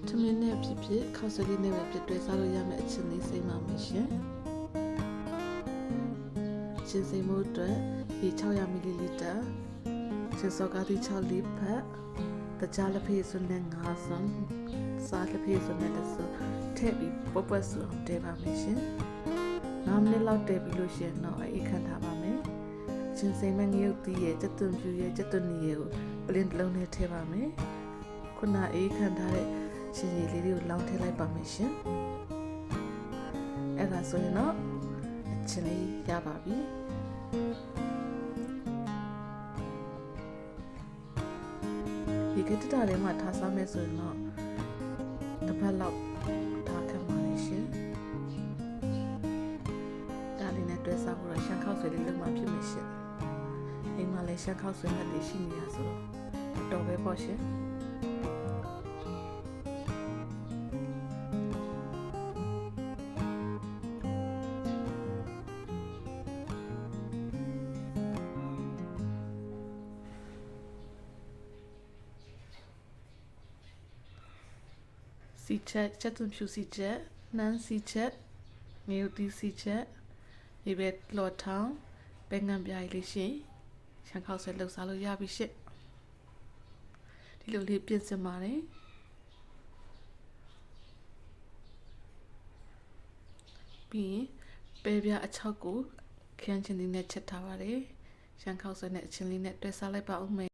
ထမင်းနဲ့ဖြစ်ဖြစ်ခောက်ဆွဲလေးနဲ့ပဲဖြစ်တွဲစားလို့ရမယ့်အချင်းလေးစိမ့်ပါမယ်ရှင်ချင်းစိမ့်မှုအတွက်ရေ600 ml ချင်းစော်ကားသီး6လီဖက်တကြားလက်ဖေးစွန်းနဲ့5စွန်းစားလက်ဖေးစွန်းနဲ့10စွန်းထည့်ပြီးပွက်စွန်းတဲပါမယ်ရှင်9 မိနစ်လောက်တဲပြီးလို့ရှင်တော့အေးခန့်ထားပါမယ်ချင်းစိမ့်မဲ့ငရုတ်သီးရဲ့ကြက်သွန်ဖြူရဲ့ကြက်သွန်နီရဲ့ကိုပလင်းတစ်လုံးနဲ့ထည့်ပါမယ်ခုနအေးခန့်ထားတဲ့ချင်းရည်လေးတွေကိုလောင်းထည့်လိုက်ပါမယ်ရှင်အဲ့ဒါဆိုရင်တော့အချင်းလေးရပါပြီဒီကတ္တတာထဲမှာထားစားမယ်ဆိုရင်တော့တစ်ပတ်လောက်ထားခံပါလိမ့်ရှင်ဒါလေးနဲ့တွဲစားဖို့တော့ရှမ်းခောက်ဆွဲလေးလုပ်မှဖြစ်မယ်ရှင်အိမ်မှာလည်းရှမ်းခောက်ဆွဲနဲ့တည်ရှိနေတာဆိုတော့တော်ပဲပေါ့ရှင်စီချက်ချက်သွန်ဖြူစီချက်နှမ်းစီချက်ငရုတ်သီးစီချက်ဒီပဲလော်ထောင်းပဲငံပြားလေးရှင်ရှမ်းခောက်ဆွဲလှုပ်စားလို့ရပြီရှင့်ဒီလိုလေးပြင်ဆင်ပါတယ်ပြီးရင်ပဲပြားအချောက်ကိုခရမ်းချင်လေးနဲ့ချက်ထားပါတယ်ရှမ်းခောက်ဆွဲနဲ့အချင်းလေးနဲ့တွဲစားလိုက်ပါဦးမယ်